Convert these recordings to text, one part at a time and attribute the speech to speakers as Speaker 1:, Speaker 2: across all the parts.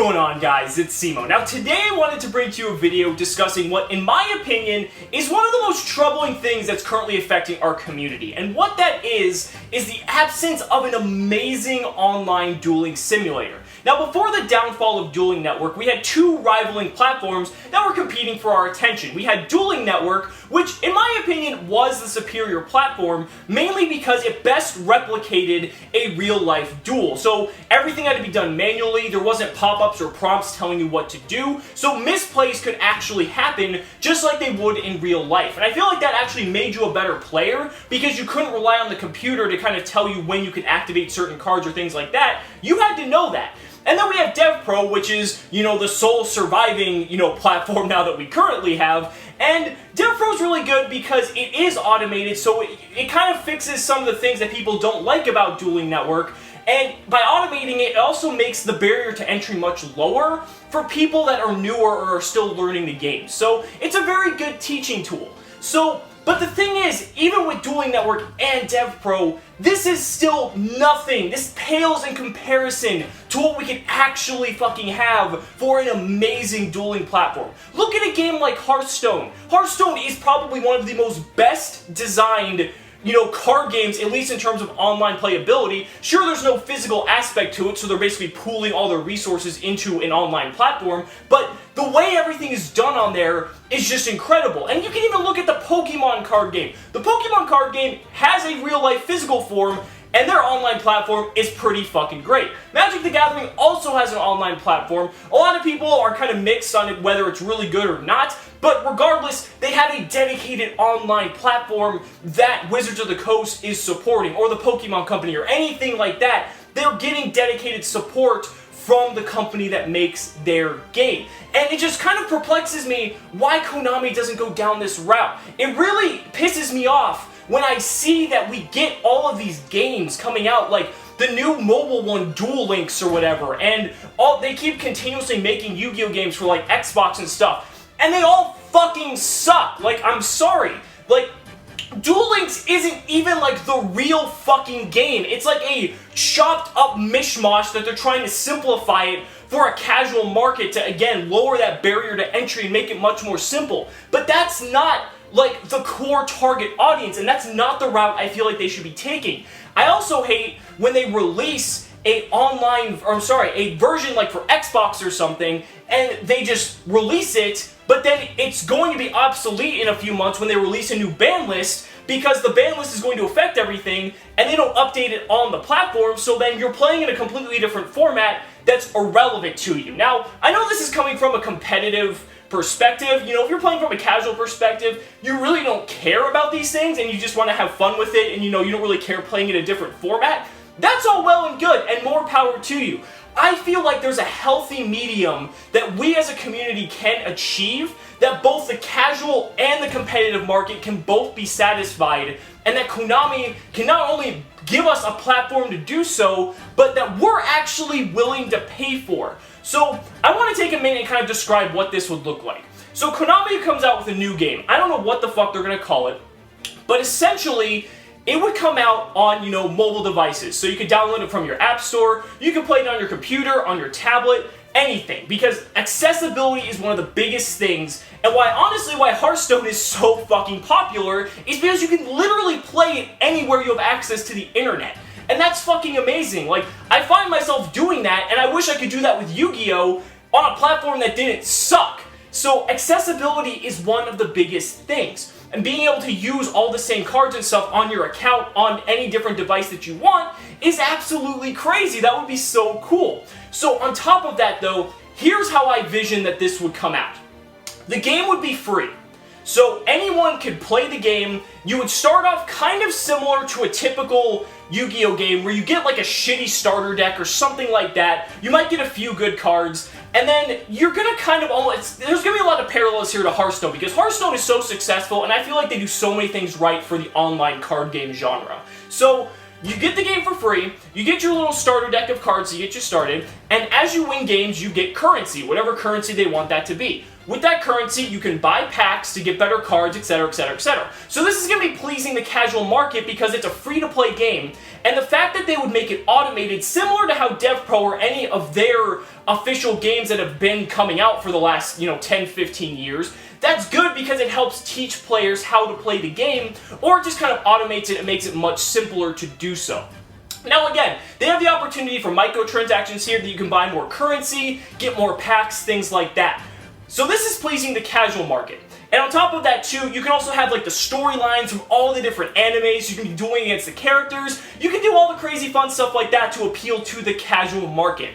Speaker 1: going on, guys? It's Cimo. Now today I wanted to bring to you a video discussing what, in my opinion, is one of the most troubling things that's currently affecting our community. And what that is the absence of an amazing online dueling simulator. Now before the downfall of Dueling Network, we had two rivaling platforms that were competing for our attention. We had Dueling Network, which in my opinion was the superior platform, mainly because it best replicated a real-life duel. So everything had to be done manually, there wasn't pop-ups or prompts telling you what to do, so misplays could actually happen just like they would in real life. And I feel like that actually made you a better player because you couldn't rely on the computer to kind of tell you when you could activate certain cards or things like that. You had to know that. And then we have DevPro, which is, the sole surviving, platform now that we currently have. And DevPro is really good because it is automated, so it kind of fixes some of the things that people don't like about Dueling Network. And by automating it, it also makes the barrier to entry much lower for people that are newer or are still learning the game. So it's a very good teaching tool. But the thing is, even with Dueling Network and DevPro, this is still nothing. This pales in comparison to what we can actually fucking have for an amazing dueling platform. Look at a game like Hearthstone. Hearthstone is probably one of the most best designed card games, at least in terms of online playability. Sure, there's no physical aspect to it, so they're basically pooling all their resources into an online platform, but the way everything is done on there is just incredible. And you can even look at the Pokemon card game. The Pokemon card game has a real-life physical form, and their online platform is pretty fucking great. Magic the Gathering also has an online platform. A lot of people are kind of mixed on it, whether it's really good or not, but regardless, they have a dedicated online platform that Wizards of the Coast is supporting, or the Pokemon Company, or anything like that. They're getting dedicated support from the company that makes their game. And it just kind of perplexes me why Konami doesn't go down this route. It really pisses me off when I see that we get all of these games coming out, like the new mobile one, Duel Links or whatever, and they keep continuously making Yu-Gi-Oh games for like Xbox and stuff, and they all fucking suck. Like, I'm sorry. Like, Duel Links isn't even like the real fucking game. It's like a chopped up mishmash that they're trying to simplify it for a casual market to, again, lower that barrier to entry and make it much more simple. But that's not like the core target audience, and that's not the route I feel like they should be taking. I also hate when they release a version like for Xbox or something, and they just release it, but then it's going to be obsolete in a few months when they release a new ban list, because the ban list is going to affect everything, and they don't update it on the platform, so then you're playing in a completely different format that's irrelevant to you. Now, I know this is coming from a competitive perspective. If you're playing from a casual perspective, you really don't care about these things, and you just want to have fun with it, and you don't really care playing in a different format. That's all well and good, and more power to you. I feel like there's a healthy medium that we as a community can achieve, that both the casual and the competitive market can both be satisfied, and that Konami can not only give us a platform to do so, but that we're actually willing to pay for. So I want to take a minute and kind of describe what this would look like. So Konami comes out with a new game. I don't know what the fuck they're going to call it, but essentially it would come out on, mobile devices. So you could download it from your app store, you can play it on your computer, on your tablet, anything. Because accessibility is one of the biggest things, and why Hearthstone is so fucking popular is because you can literally play it anywhere you have access to the internet. And that's fucking amazing. Like, I find myself doing that, and I wish I could do that with Yu-Gi-Oh! On a platform that didn't suck. So accessibility is one of the biggest things. And being able to use all the same cards and stuff on your account on any different device that you want is absolutely crazy. That would be so cool. So on top of that though, here's how I vision that this would come out. The game would be free. So anyone could play the game. You would start off kind of similar to a typical Yu-Gi-Oh game where you get like a shitty starter deck or something like that. You might get a few good cards, and then you're gonna kind of there's gonna be a lot of parallels here to Hearthstone, because Hearthstone is so successful, and I feel like they do so many things right for the online card game genre. So you get the game for free, you get your little starter deck of cards to get you started, and as you win games, you get currency, whatever currency they want that to be. With that currency, you can buy packs to get better cards, etc., etc., etc. So this is going to be pleasing the casual market because it's a free-to-play game, And the fact that they would make it automated, similar to how DevPro or any of their official games that have been coming out for the last, 10, 15 years, that's good because it helps teach players how to play the game, or it just kind of automates it and makes it much simpler to do so. Now again, they have the opportunity for microtransactions here that you can buy more currency, get more packs, things like that. So this is pleasing the casual market. And on top of that too, you can also have like the storylines from all the different animes, you can be dueling against the characters, you can do all the crazy fun stuff like that to appeal to the casual market.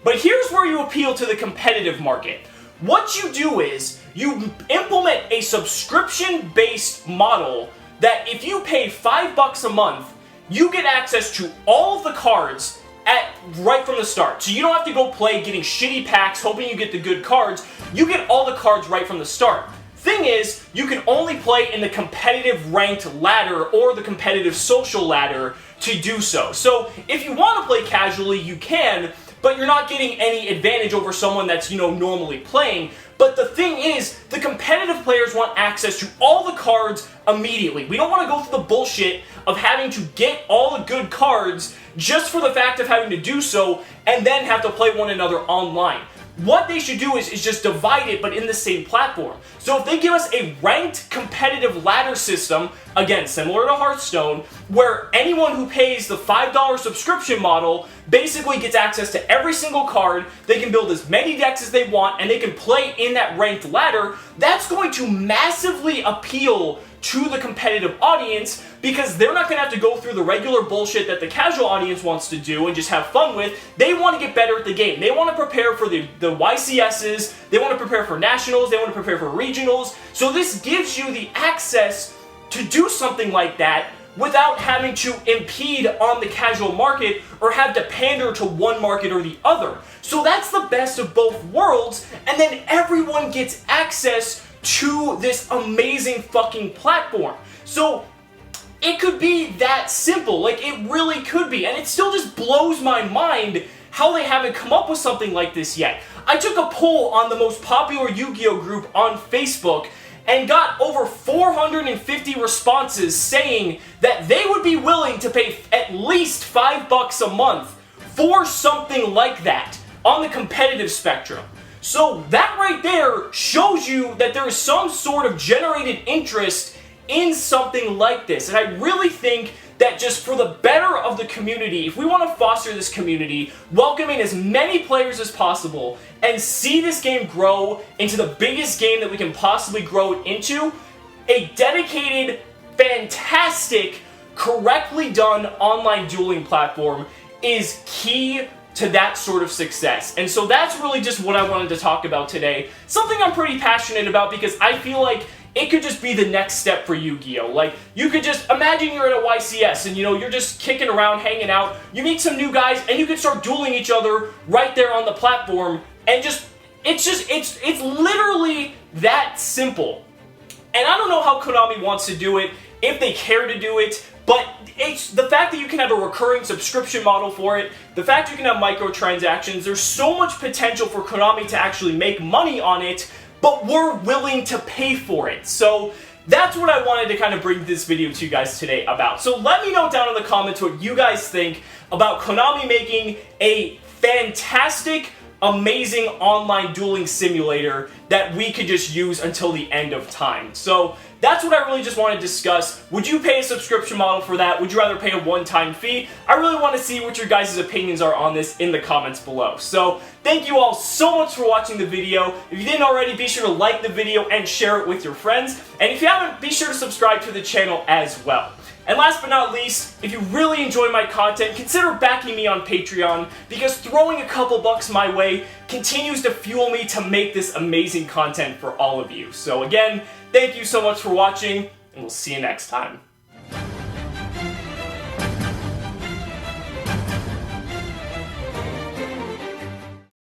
Speaker 1: But here's where you appeal to the competitive market. What you do is, you implement a subscription-based model that if you pay $5 a month, you get access to all of the cards right from the start. So you don't have to go play getting shitty packs, hoping you get the good cards. You get all the cards right from the start. Thing is, you can only play in the competitive ranked ladder or the competitive social ladder to do so. So if you want to play casually, you can, but you're not getting any advantage over someone that's, normally playing. But the thing is, the competitive players want access to all the cards immediately. We don't want to go through the bullshit of having to get all the good cards just for the fact of having to do so and then have to play one another online. What they should do is just divide it, but in the same platform. So if they give us a ranked competitive ladder system, again, similar to Hearthstone, where anyone who pays the $5 subscription model basically gets access to every single card, they can build as many decks as they want, and they can play in that ranked ladder, that's going to massively appeal to the competitive audience, because they're not going to have to go through the regular bullshit that the casual audience wants to do and just have fun with. They want to get better at the game. They want to prepare for the YCSs, they want to prepare for nationals, they want to prepare for regionals. So this gives you the access to do something like that without having to impede on the casual market or have to pander to one market or the other. So that's the best of both worlds, and then everyone gets access to this amazing fucking platform. So it could be that simple, like it really could be, and it still just blows my mind how they haven't come up with something like this yet. I took a poll on the most popular Yu-Gi-Oh group on Facebook and got over 450 responses saying that they would be willing to pay at least $5 a month for something like that on the competitive spectrum. So that right there shows you that there is some sort of generated interest in something like this. And I really think that just for the better of the community, if we want to foster this community, welcoming as many players as possible, and see this game grow into the biggest game that we can possibly grow it into, a dedicated, fantastic, correctly done online dueling platform is key to that sort of success. And so that's really just what I wanted to talk about today. Something I'm pretty passionate about because I feel like it could just be the next step for Yu-Gi-Oh! Like, you could just imagine you're at a YCS and you're just kicking around, hanging out, you meet some new guys, and you can start dueling each other right there on the platform, and it's literally that simple. And I don't know how Konami wants to do it, if they care to do it, but it's the fact that you can have a recurring subscription model for it, the fact you can have microtransactions, there's so much potential for Konami to actually make money on it, but we're willing to pay for it. So that's what I wanted to kind of bring this video to you guys today about. So let me know down in the comments what you guys think about Konami making a fantastic, amazing online dueling simulator that we could just use until the end of time. So that's what I really just want to discuss. Would you pay a subscription model for that? Would you rather pay a one-time fee? I really want to see what your guys' opinions are on this in the comments below. So thank you all so much for watching the video. If you didn't already, be sure to like the video and share it with your friends. And if you haven't, be sure to subscribe to the channel as well. And last but not least, if you really enjoy my content, consider backing me on Patreon, because throwing a couple bucks my way continues to fuel me to make this amazing content for all of you. So again, thank you so much for watching, and we'll see you next time.